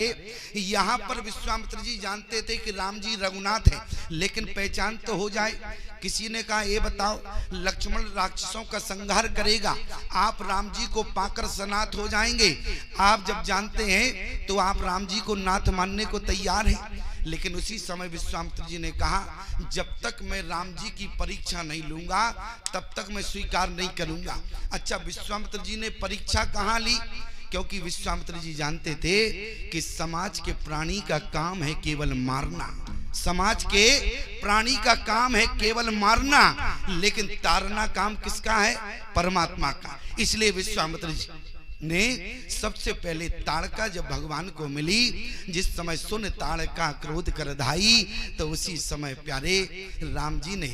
यहाँ पर विश्वामित्र जी जानते थे कि राम जी रघुनाथ है, लेकिन पहचान तो हो जाए। किसी ने कहा ये बताओ, लक्ष्मण राक्षसों का संहार करेगा, आप राम जी को पाकर सनाथ हो जाएंगे। आप जब जानते हैं तो आप राम जी को नाथ मानने को तैयार हैं। लेकिन उसी समय विश्वामित्र जी ने कहा, जब तक मैं राम जी की परीक्षा नहीं लूंगा तब तक मैं स्वीकार नहीं करूंगा। अच्छा, विश्वामित्र जी ने परीक्षा कहाँ ली? क्योंकि विश्वामित्र जी जानते थे कि समाज के प्राणी का काम है केवल मारना, समाज के प्राणी का काम है केवल मारना, लेकिन तारना काम किसका है? परमात्मा का। इसलिए विश्वामित्र जी ने सबसे पहले ताड़का जब भगवान को मिली, जिस समय सुन ताड़का क्रोध कर धाई, तो उसी समय प्यारे राम जी ने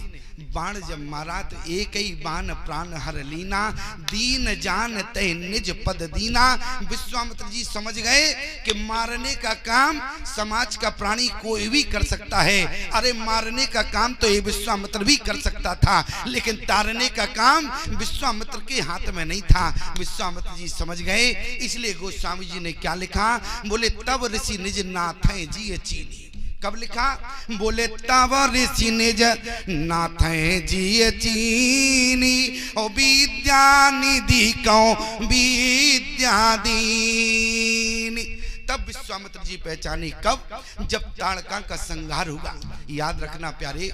बाण जब मारा तो एक ही बाण प्राण हर लीना, दीन जान ते निज पद दीना। विश्वामित्र जी समझ गए कि मारने का काम समाज का प्राणी कोई भी कर सकता है। अरे मारने का काम तो ये विश्वामित्र भी कर सकता था, लेकिन तारने का काम विश्वामित्र के हाथ में नहीं था। विश्वामित्र जी समझ गए। इसलिए गोस्वामी जी ने क्या लिखा? बोले तब ऋषि निज नाथ हैं जी चीनी। कब लिखा? बोले तब ऋषि निज नाथ हैं जी चीनी, ओ विद्या निधि को विद्या दीनी। तब विश्वामित्र जी पहचाने कब? जब ताड़का का संहार हुआ। याद रखना प्यारे,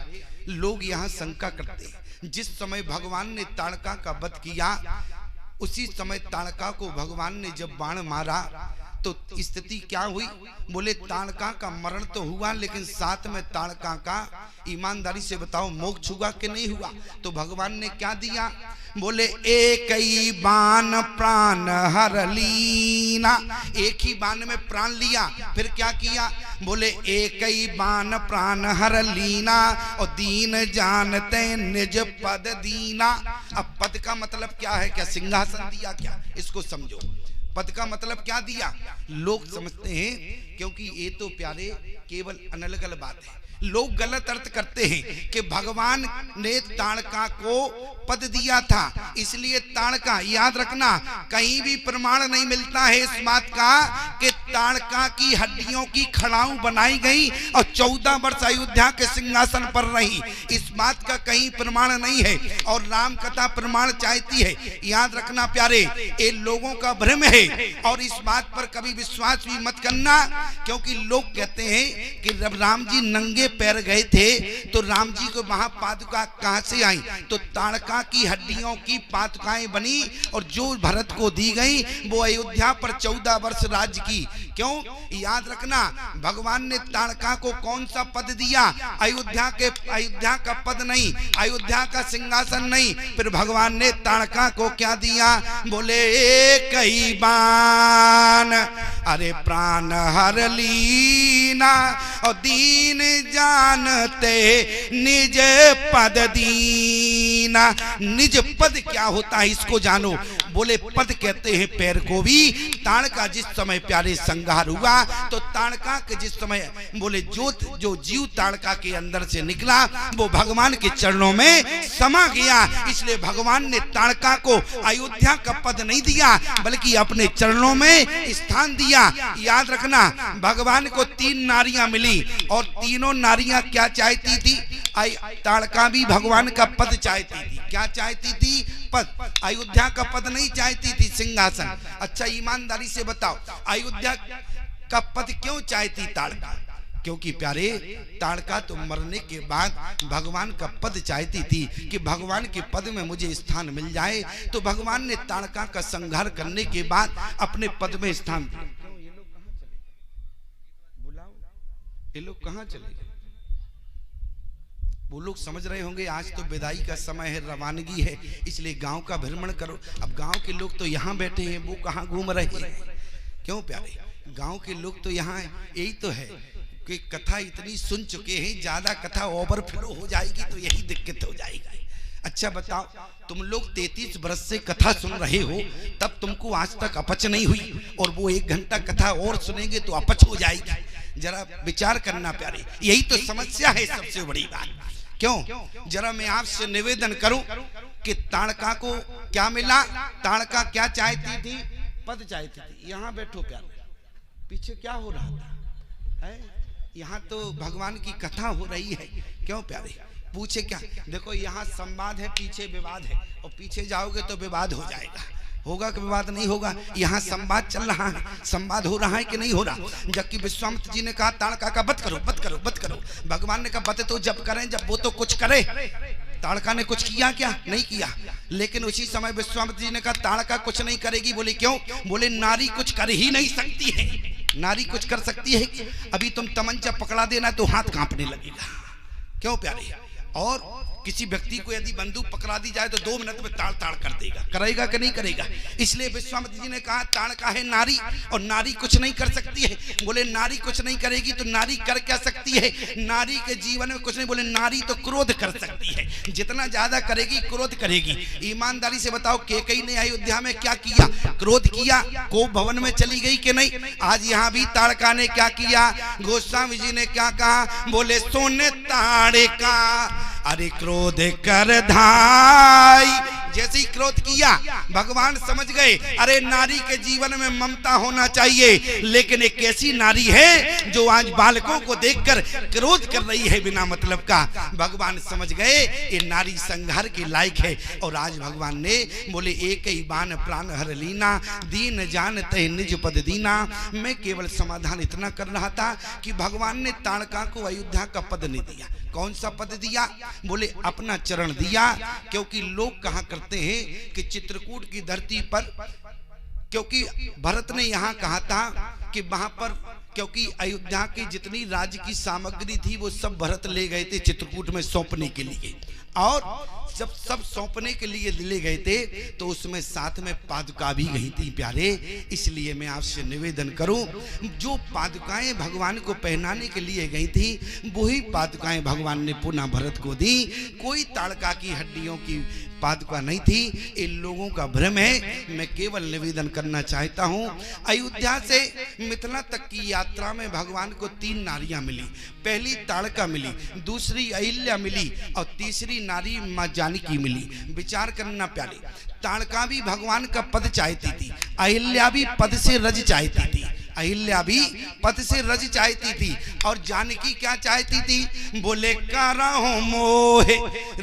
लोग यहाँ शंका करते हैं, जिस समय भगवान ने ताड़का का वध किया उसी समय ताड़का को भगवान ने जब बाण मारा तो स्थिति क्या हुई? बोले ताड़का का मरण तो हुआ, लेकिन साथ में ताड़का का, ईमानदारी से बताओ, मोक्ष हुआ कि नहीं हुआ? तो भगवान ने क्या दिया? बोले एक ही बाण प्राण हर लीना। एक ही बाण में प्राण लिया, फिर क्या किया? बोले एक ही बाण प्राण हर लीना, और दीन जानते निज पद दीना। अब पद का मतलब क्या है? क्या सिंहासन दिया क्या? इसको समझो। पद का मतलब क्या दिया? लोग समझते हैं, क्योंकि ये तो प्यारे केवल अनलगल बात है, लोग गलत अर्थ करते हैं कि भगवान ने ताड़का को पद दिया था, इसलिए ताड़का। याद रखना, कहीं भी प्रमाण नहीं मिलता है इस बात का कि ताड़का की हड्डियों की खड़ाऊ बनाई गई और 14 वर्ष अयोध्या के सिंहासन पर रही। इस बात का कहीं प्रमाण नहीं है, और राम कथा प्रमाण चाहती है। याद रखना प्यारे, ये लोगों का भ्रम है, और इस बात पर कभी विश्वास भी मत करना, क्योंकि लोग कहते हैं कि जब राम जी नंगे पैर गए थे तो राम जी को वहां पादुका कहां से आई? तो ताड़का की हड्डियों की पादुकाएं बनी, और जो भरत को दी गई वो अयोध्या पर 14 वर्ष राज्य की। क्यों? याद रखना, भगवान ने ताड़का को कौन सा पद दिया? अयोध्या का पद नहीं, अयोध्या का सिंहासन नहीं। फिर भगवान ने ताड़का को क्या दिया? बोले एक ही बाण अरे प्राण हर लीना, और दीन जानते निज पद दीना। निज पद क्या होता है इसको जानो। बोले पद कहते हैं पैर को भी। ताड़का जिस समय प्यारे संहार हुआ तो ताड़का के जिस समय बोले जो जीव ताड़का के अंदर से निकला वो भगवान के चरणों में समा गया। इसलिए भगवान ने ताड़का को अयोध्या का पद नहीं दिया, बल्कि अपने चरणों में स्थान दिया। याद रखना, भगवान को 3 नारियां मिली, और तीनों नारियां क्या चाहती थी? ताड़का भी भगवान का पद चाहती थी। क्या चाहती थी? पद। अयोध्या का पद नहीं चाहती थी, सिंहासन। अच्छा, ईमानदारी से बताओ, अयोध्या का पद क्यों चाहती ताड़का? क्योंकि प्यारे ताड़का तो मरने के बाद भगवान का पद चाहती थी कि भगवान के पद में मुझे स्थान मिल जाए। तो भगवान ने ताड़का का संहार करने के बाद अपने पद में स्थान दिया। ये लोग कहाँ चले गए? वो लोग समझ रहे होंगे आज तो विदाई का समय है, रवानगी है, इसलिए गांव का भ्रमण करो। अब गांव के लोग तो यहाँ बैठे हैं, वो कहाँ घूम रहे हैं? क्यों प्यारे? गांव के लोग तो यहाँ, यही तो है कि कथा इतनी सुन चुके हैं, ज्यादा कथा ओवरफ्लो हो जाएगी तो यही दिक्कत हो जाएगी। अच्छा बताओ, तुम लोग 33 वर्ष से कथा सुन रहे हो, तब तुमको आज तक अपच नहीं हुई, और वो 1 घंटा कथा और सुनेंगे तो अपच हो जाएगी। जरा विचार करना प्यारे, यही तो समस्या है सबसे बड़ी बात। क्यों? जरा मैं आपसे निवेदन करूं कि ताड़का को क्या मिला? ताड़का क्या चाहती थी? पद चाहती थी। यहाँ बैठो प्यारे, पीछे क्या हो रहा था है? यहाँ तो भगवान की कथा हो रही है। क्यों प्यारे? पूछे क्या? देखो यहाँ संवाद है, पीछे विवाद है, और पीछे जाओगे तो विवाद हो जाएगा। होगा कि विवाद नहीं होगा? यहाँ संवाद चल रहा है, संवाद हो रहा है कि नहीं हो रहा? जबकि विश्वामित्र जी ने कहा ताड़का का वध करो, वध करो, वध करो। भगवान ने कहा वध तो जब करें जब वो तो कुछ करे। ताड़का ने कुछ किया क्या? नहीं किया। लेकिन उसी समय विश्वामित्र जी ने कहा ताड़का कुछ नहीं करेगी। बोले क्यों? बोले नारी कुछ कर ही नहीं सकती है। नारी कुछ कर सकती है? अभी तुम तमंचा पकड़ा देना तो हाथ कांपने लगेगा। क्यों प्यारे? और किसी व्यक्ति को यदि बंदूक पकड़ा दी जाए तो 2 मिनट में ताड़ ताड़ कर देगा। करेगा कि नहीं करेगा? इसलिए विश्वामित्र जी ने कहा ताड़का है नारी, और नारी कुछ नहीं कर सकती है। बोले नारी कुछ नहीं करेगी तो नारी कर क्या सकती है? नारी के जीवन में कुछ नहीं। बोले नारी तो क्रोध कर सकती है, जितना ज्यादा करेगी क्रोध करेगी। ईमानदारी से बताओ केकई ने अयोध्या में क्या किया? क्रोध किया। को भवन में चली गई कि नहीं? आज यहाँ भी ताड़का ने क्या किया? गोस्वामी जी ने क्या कहा? बोले सोने ताड़का अरे क्रोध कर धाई। जैसे ही क्रोध किया भगवान समझ गए अरे नारी के जीवन में ममता होना चाहिए, लेकिन एक ऐसी नारी है जो आज बालकों को देखकर क्रोध कर रही है बिना मतलब का। भगवान समझ गए ये नारी संहार के लायक है। और आज भगवान ने बोले एक ही बाण प्राण हर लीना, दीन जानते निज पद दीना। मैं केवल समाधान इतना कर रहा था कि भगवान ने ताड़का को अयोध्या का पद नहीं दिया। कौन सा पद दिया? बोले अपना चरण दिया। क्योंकि लोग कहा करते हैं कि चित्रकूट की धरती पर, क्योंकि भरत ने यहाँ कहा था कि वहां पर, क्योंकि अयोध्या की जितनी राज्य की सामग्री थी वो सब भरत ले गए थे चित्रकूट में सौंपने के लिए, और जब सब सौंपने के लिए ले गए थे तो उसमें साथ में पादुका भी गई थी प्यारे। इसलिए मैं आपसे निवेदन करूं, जो पादुकाएं भगवान को पहनाने के लिए गई थी वही पादुकाएं भगवान ने पुनः भरत को दी। कोई ताड़का की हड्डियों की पादुका नहीं थी। इन लोगों का भ्रम है। मैं केवल निवेदन करना चाहता हूं, अयोध्या से मिथिला तक की यात्रा में भगवान को 3 नारियां मिली। पहली ताड़का मिली, दूसरी अहिल्या मिली, और तीसरी नारी मां जानकी मिली। विचार करना प्यारे, ताड़का भी भगवान का पद चाहती थी, अहिल्या भी पद से रज चाहती थी, अहिल्या भी पद से रज चाहती थी, और जानकी क्या चाहती थी? बोले करहु मोहे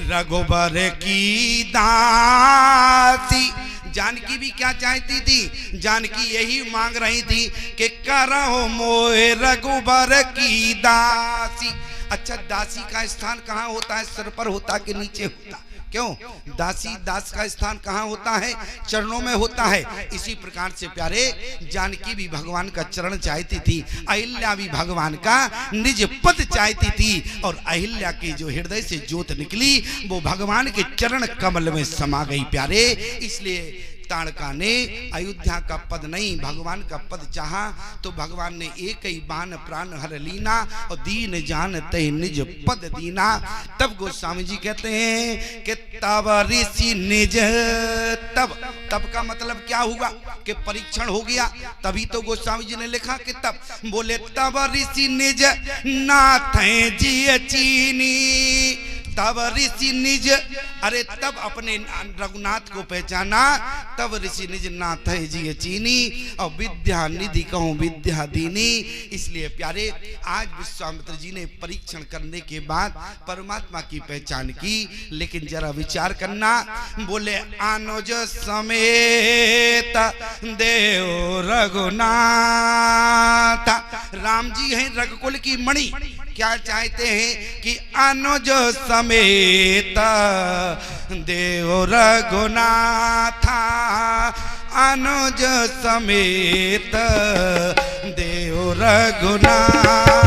रघुबर की दासी। जानकी भी क्या चाहती थी? जानकी यही मांग रही थी कि करहु मोहे रघुबर की दासी। अच्छा, दासी का स्थान कहाँ होता है? सिर पर होता कि नीचे होता? क्यों? दासी दास का स्थान कहाँ होता है? चरणों में होता है। इसी प्रकार से प्यारे जानकी भी भगवान का चरण चाहती थी, अहिल्या भी भगवान का निज पद चाहती थी, और अहिल्या के जो हृदय से ज्योत निकली वो भगवान के चरण कमल में समा गई प्यारे। इसलिए ताड़का ने अयोध्या का पद नहीं भगवान का पद चाहा, तो भगवान ने एक ही बाण प्राण हर लीना, और दीन जानते निज पद दीना। तब गोस्वामी जी कहते हैं कि तब ऋषि निज, तब का मतलब क्या हुआ? कि परीक्षण हो गया। तभी तो गोस्वामी जी ने लिखा कि तब, बोले तब ऋषि निज नाथ जी चीनी। तब ऋषि निज, अरे तब अपने रघुनाथ को पहचाना, तब ऋषि निज नाथ जी चीनी, और विद्या निधि कहूँ विद्या दीनी। इसलिए प्यारे आज विश्वामित्र जी ने परीक्षण करने के बाद परमात्मा की पहचान की। लेकिन जरा विचार करना, बोले अनुज समेत देव रघुनाथ। राम जी हैं रघुकुल की मणि, क्या चाहते हैं कि अनुज समेत देव रघुनाथा, अनुज समेत देव रघुनाथ।